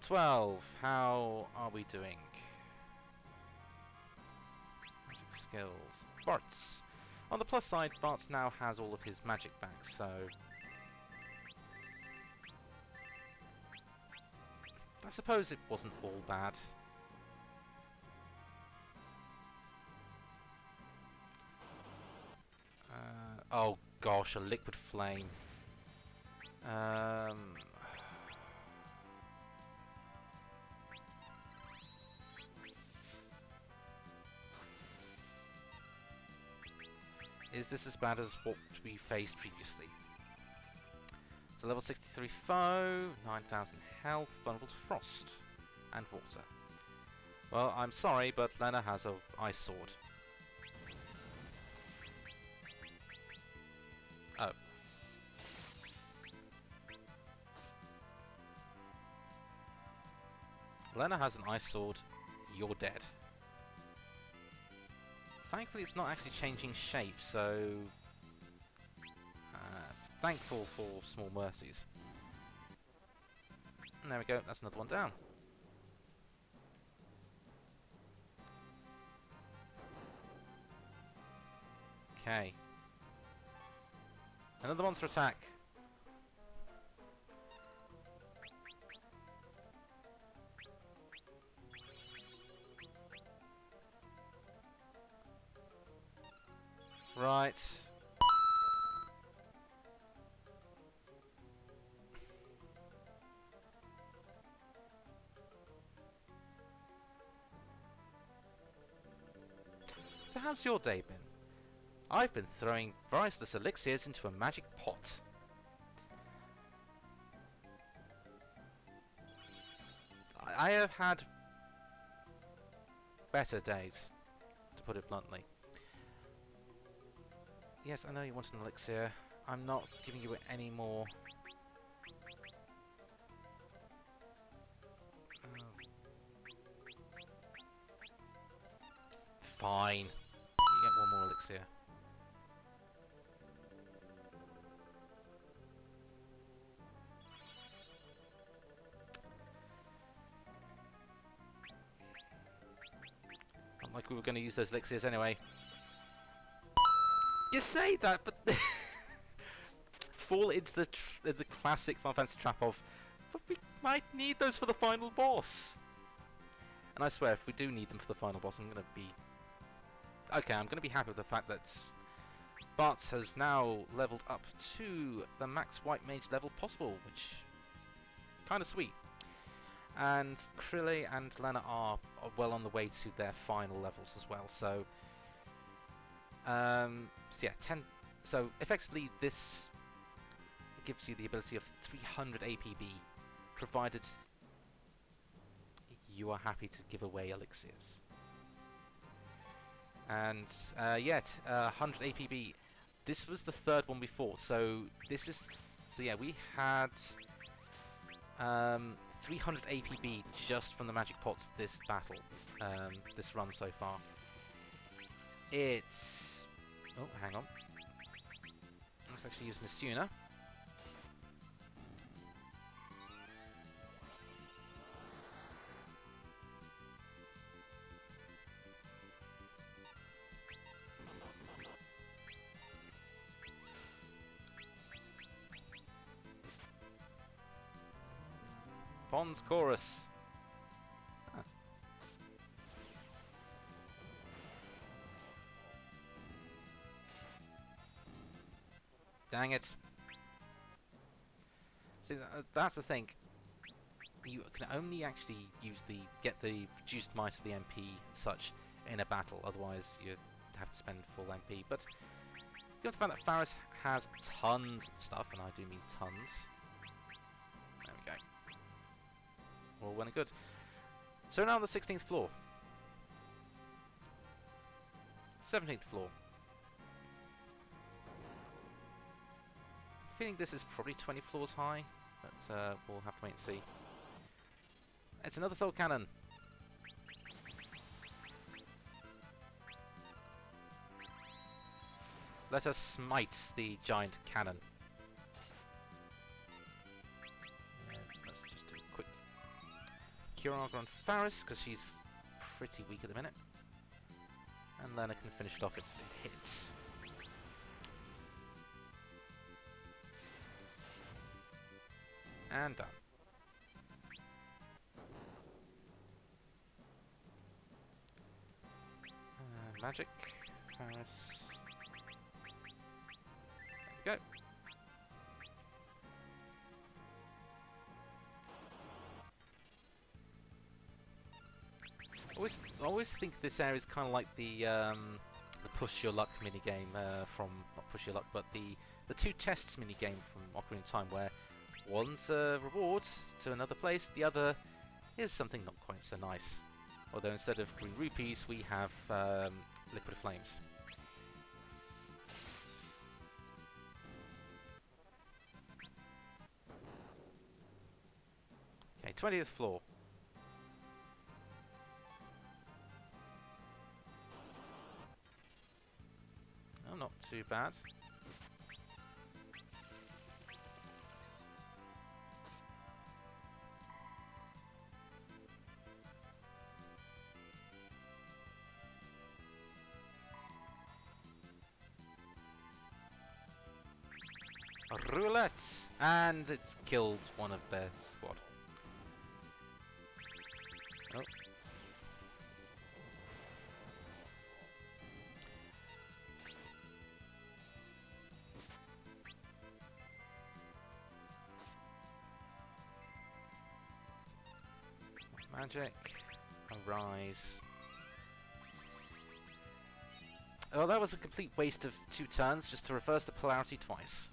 12. How are we doing? Magic skills. Bart's. On the plus side, Bart's now has all of his magic back, so I suppose it wasn't all bad. Oh gosh, a liquid flame. Is this as bad as what we faced previously? So level 63 foe, 9,000 health, vulnerable to frost and water. Well, I'm sorry, but Lena has a ice sword. Oh. Lena has an ice sword, you're dead. Thankfully it's not actually changing shape, so thankful for small mercies. And there we go, that's another one down. Okay. Another monster attack. Right. So how's your day been? I've been throwing priceless elixirs into a magic pot. I have had better days, to put it bluntly. Yes, I know you want an elixir. I'm not giving you any more. Fine. You get one more elixir. Not like we were going to use those elixirs anyway. You say that, but fall into the classic Final Fantasy trap of, but we might need those for the final boss. And I swear, if we do need them for the final boss, I'm going to be okay. I'm going to be happy with the fact that Bart has now leveled up to the max white mage level possible, which is kind of sweet. And Krille and Lena are well on the way to their final levels as well. So yeah, 10. So effectively, this gives you the ability of 300 APB, provided you are happy to give away elixirs. And yet, 100 APB. This was the third one before. So this is. So yeah, we had 300 APB just from the magic pots this battle, this run so far. It's. Oh, hang on. Let's actually use Nasuna. Pond's Chorus. Huh. Dang it. See, that's the thing. You can only actually use get the reduced might of the MP and such in a battle, otherwise you have to spend full MP. But given the fact that Faris has tons of stuff, and I do mean tons. There we go. All well and good. So now on the 16th floor. 17th floor. Feeling this is probably 20 floors high, but we'll have to wait and see. It's another soul cannon. Let us smite the giant cannon. Let's just do a quick Kiraga on Faris, because she's pretty weak at the minute. And Lena can finish it off if it hits. And done. Magic. Faris. There we go. I always think this area is kind of like the Push Your Luck minigame from, not Push Your Luck, but the two chests minigame from Ocarina of Time, where one's a reward to another place, the other is something not quite so nice. Although instead of green rupees, we have liquid flames. Okay, 20th floor. Oh, not too bad. Roulette! And it's killed one of their squad. Oh. Magic. Arise. Oh, that was a complete waste of 2 turns just to reverse the polarity twice.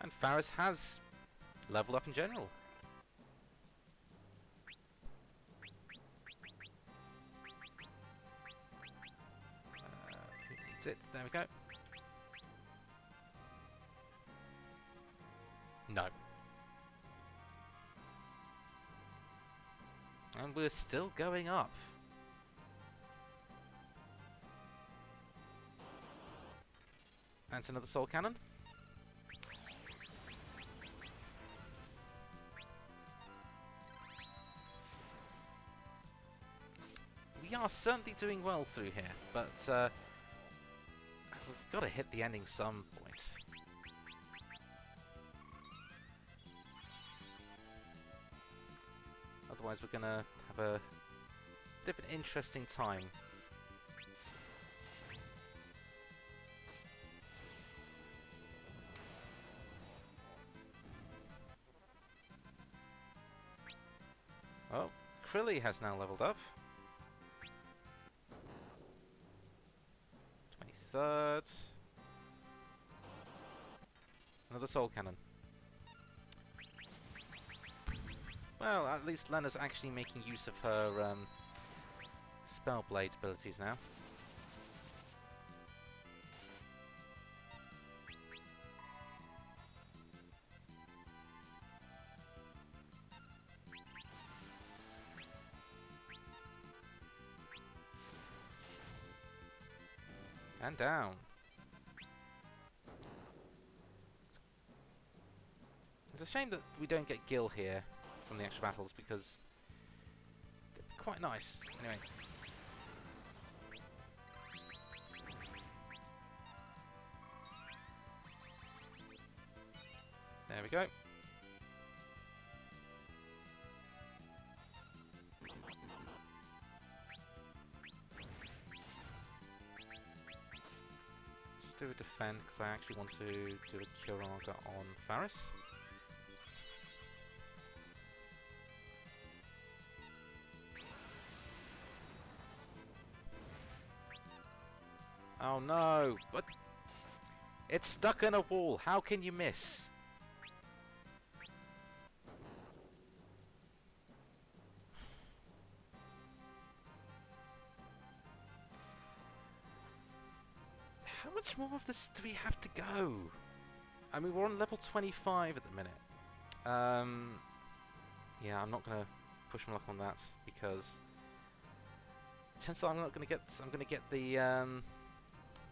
And Faris has leveled up in general. Who needs it? There we go. No. And we're still going up. And it's another soul cannon. We are certainly doing well through here, but we've got to hit the ending some point. Otherwise we're going to have a bit of an interesting time. Oh, Krilly has now leveled up. 23rd. Another soul cannon. Well, at least Lena's actually making use of her spell blade abilities now. And down. It's a shame that we don't get Gil here from the extra battles, because they're quite nice. Anyway. There we go. Let's do a defend, because I actually want to do a Kiraga on Faris. Oh no! What? It's stuck in a wall. How can you miss? How much more of this do we have to go? I mean, we're on level 25 at the minute. Yeah, I'm not gonna push my luck on that, because Chances are I'm not going to get. I'm going to get the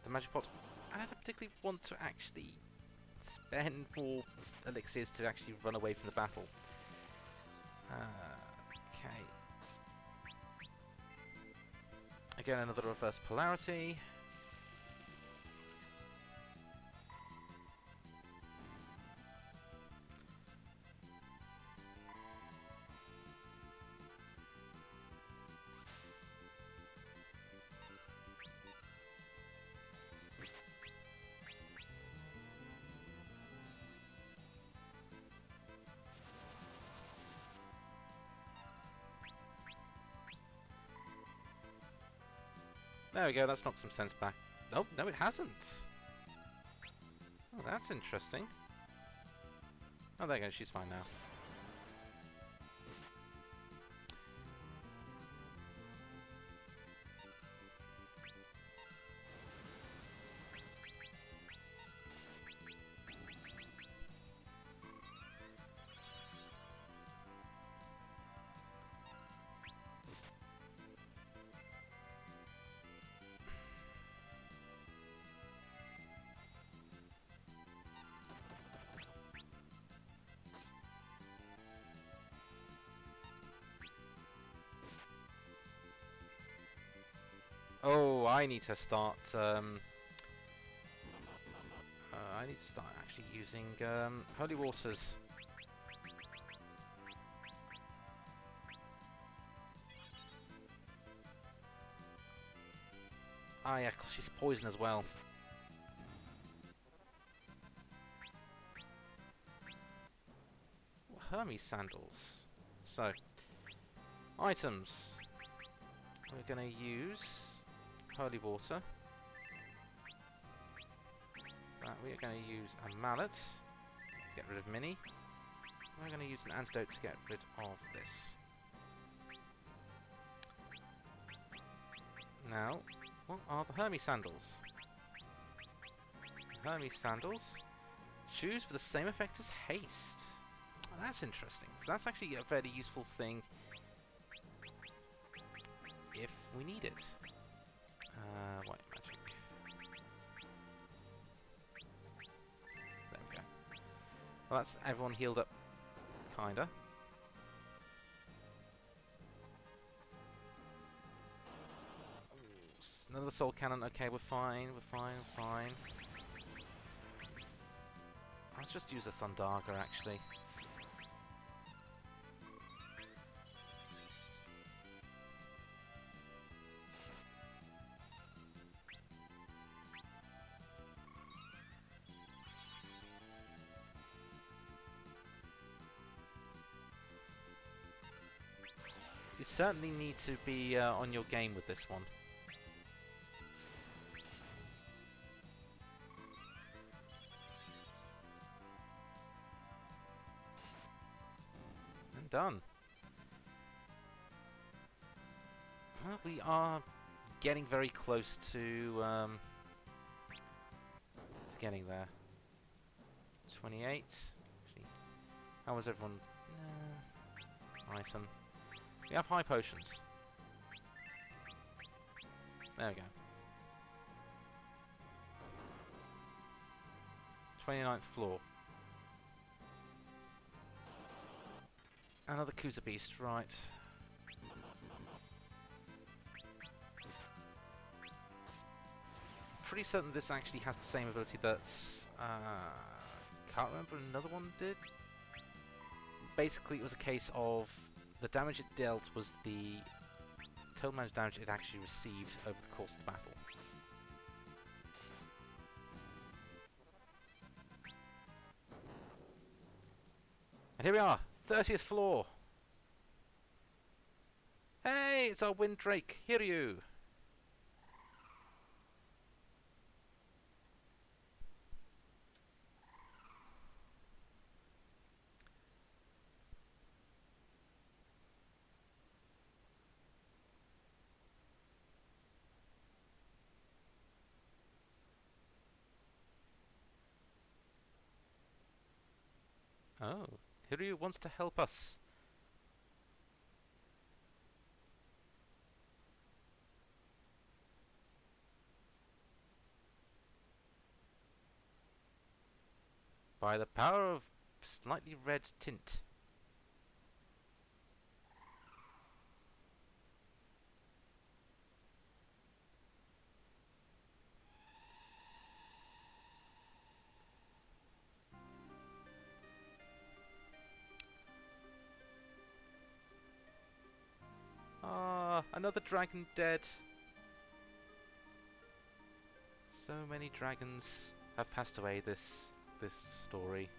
magic pot. I don't particularly want to actually spend more elixirs to actually run away from the battle. Okay. Again, another reverse polarity. There we go, that's knocked some sense back. Oh, no it hasn't. Oh, that's interesting. Oh, there you go, she's fine now. Oh, I need to start. I need to start actually using holy waters. Ah, yeah, 'cause she's poison as well. Hermes sandals. So, items. We're going to use holy water. We are going to use a mallet to get rid of Minnie. We're going to use an antidote to get rid of this. Now, what are the Hermes sandals? Hermes sandals. Shoes with the same effect as haste. Oh, that's interesting. That's actually a fairly useful thing if we need it. White magic. There we go. Well, that's everyone healed up, kinda. Another soul cannon. Okay, we're fine. We're fine. We're fine. Let's just use a Thundaga, actually. You certainly need to be on your game with this one. And done. Well, we are getting very close to getting there. 28. Actually, how was everyone? Item. We have high potions. There we go. 29th floor. Another Kuza Beast, right. Pretty certain this actually has the same ability that... can't remember another one did. Basically, it was a case of the damage it dealt was the total amount of damage it actually received over the course of the battle. And here we are, 30th floor. Hey, it's our Wind Drake, Hiryu. Oh, Hiryu wants to help us. by the power of slightly red tint. Ah, another dragon dead. So many dragons have passed away this story.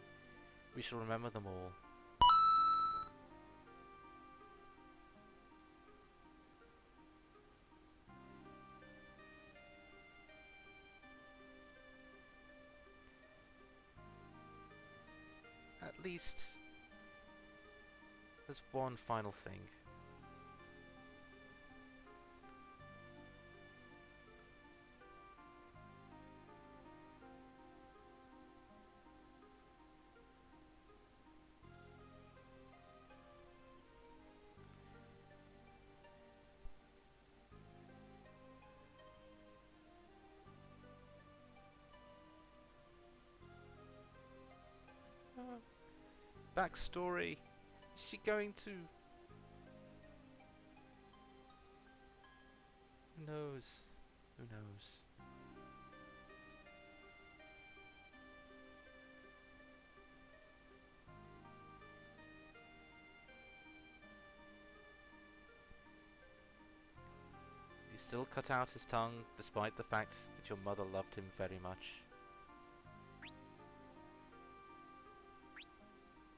We shall remember them all. At least there's one final thing. Backstory. Is she going to... Who knows? Who knows? You still cut out his tongue, despite the fact that your mother loved him very much.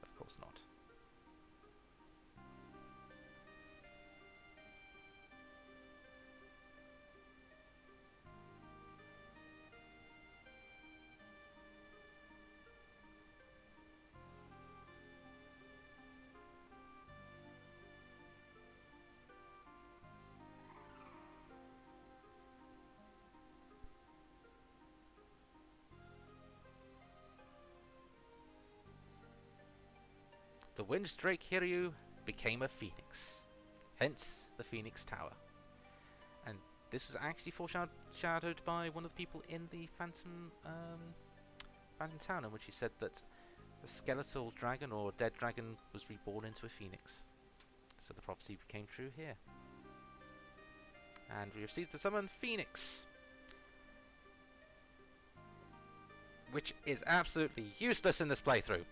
Of course not. The Windstrake Hiryu became a phoenix, hence the Phoenix Tower. And this was actually foreshadowed by one of the people in the Phantom Town, in which he said that the skeletal dragon or dead dragon was reborn into a phoenix. So the prophecy became true here. And we received the summon Phoenix, which is absolutely useless in this playthrough.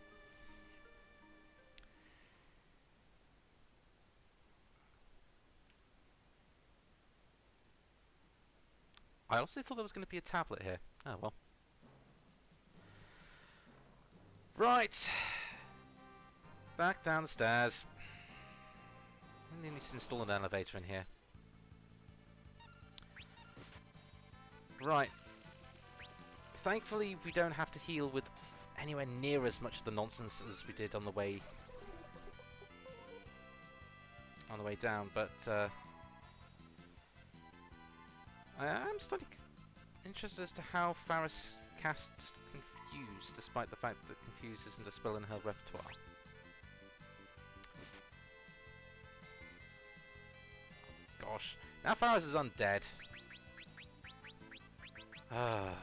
I also thought there was going to be a tablet here. Oh well. Right. Back down the stairs. I need to install an elevator in here. Right. Thankfully, we don't have to heal with anywhere near as much of the nonsense as we did on the way down, but I am slightly interested as to how Faris casts Confuse, despite the fact that Confuse isn't a spell in her repertoire. Gosh, now Faris is undead. Ah.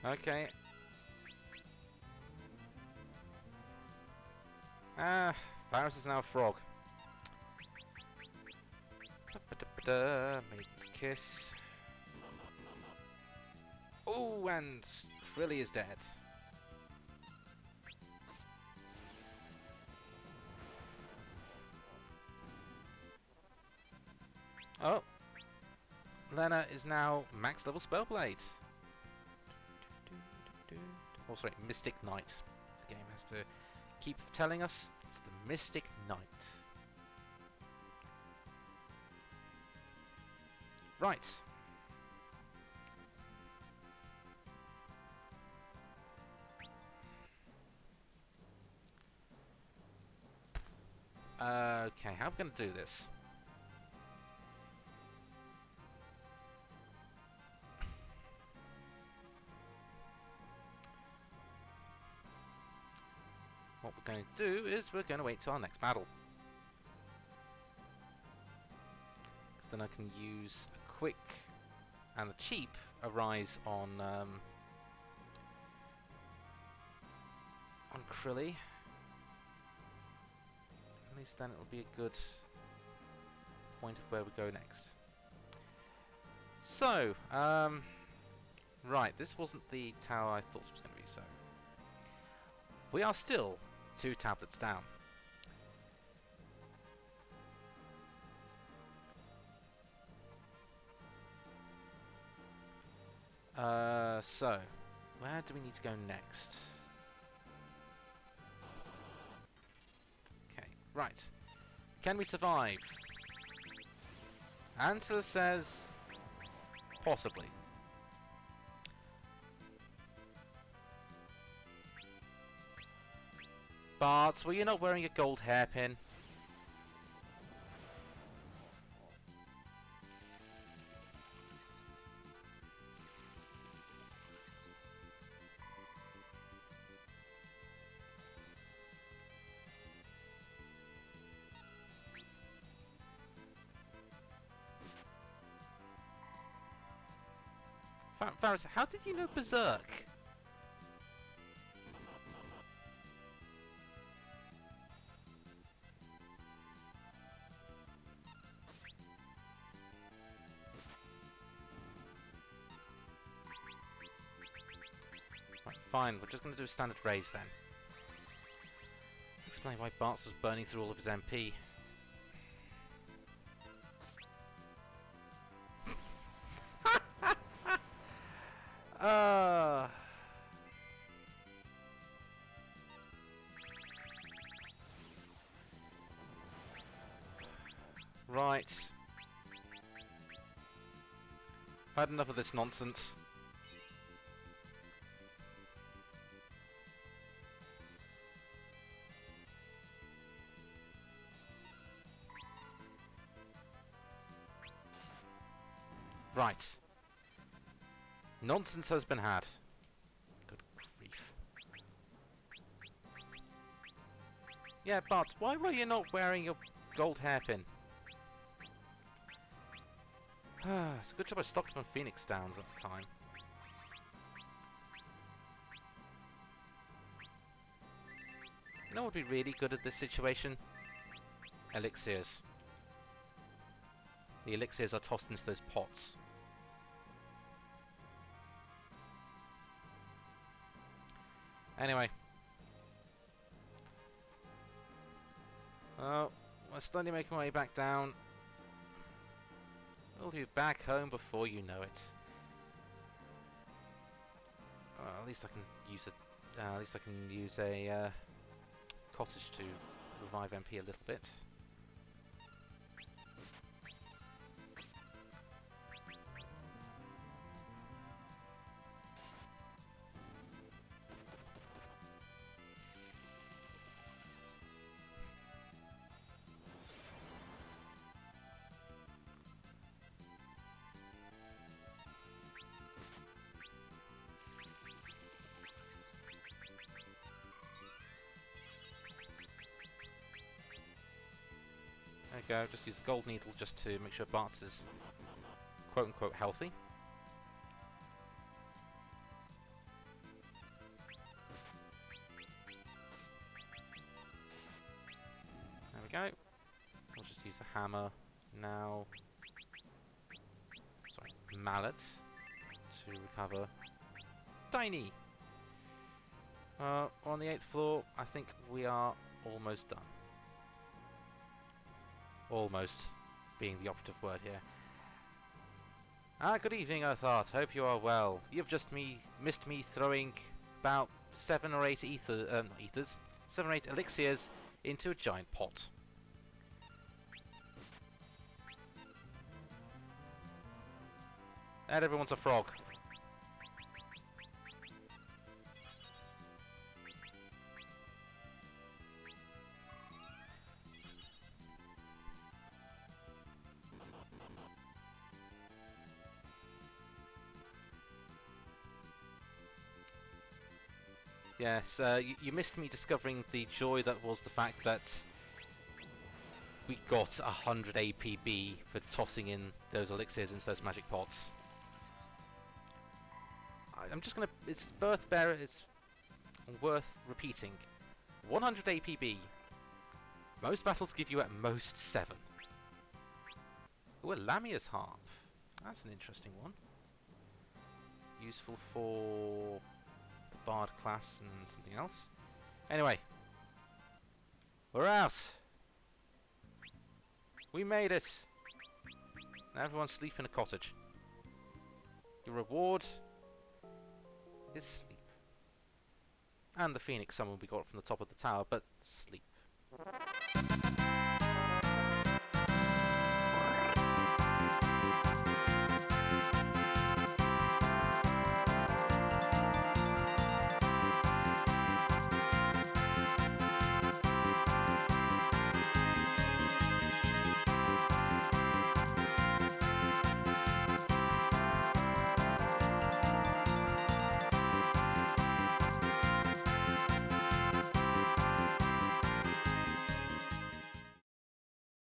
Okay. Faris is now a frog. Mate kiss. Oh, and Frilly is dead. Oh. Lena is now max level Spellblade. Oh, sorry, Mystic Knight. The game has to keep telling us it's the Mystic Knight. Right. Okay, how are we going to do this? What we're going to do is we're going to wait till our next battle. Because then I can use a quick and a cheap arise on Krilly. At least then it'll be a good point of where we go next. So, right, this wasn't the tower I thought it was going to be, so... We are still 2 tablets down. So, where do we need to go next? Okay, right. Can we survive? Answer says... possibly. Bart, were you not wearing a gold hairpin? Faris, how did you know Berserk? Right, fine, we're just going to do a standard raise then. Explain why Bart's was burning through all of his MP. Right. I've had enough of this nonsense. Right. Nonsense has been had. Good grief. Yeah, Bart, why were you not wearing your gold hairpin? It's a good job I stocked on Phoenix Downs at the time. You know what would be really good at this situation? Elixirs. The elixirs are tossed into those pots. Anyway. Oh, we're slowly making our way back down. We'll be back home before you know it. At least I can use a cottage to revive MP a little bit. There we go, just use the gold needle just to make sure Bart's is quote-unquote healthy. There we go. We'll just use a hammer now. Sorry, mallet to recover Tiny. On the 8th floor, I think we are almost done. Almost being the operative word here. Good evening, Earthart. Hope you are well. You've just missed me throwing about 7 or 8 7 or 8 elixirs into a giant pot. And everyone's a frog. Yes, you missed me discovering the joy that was the fact that we got 100 APB for tossing in those elixirs into those magic pots. I'm just gonna... It's Birth Bearer, it's worth repeating. 100 APB. Most battles give you at most 7. Ooh, a Lamia's Harp. That's an interesting one. Useful for the Bard class and something else. Anyway. We're out! We made it! Now everyone sleep in a cottage. Your reward is sleep. And the Phoenix summon we got from the top of the tower, but sleep.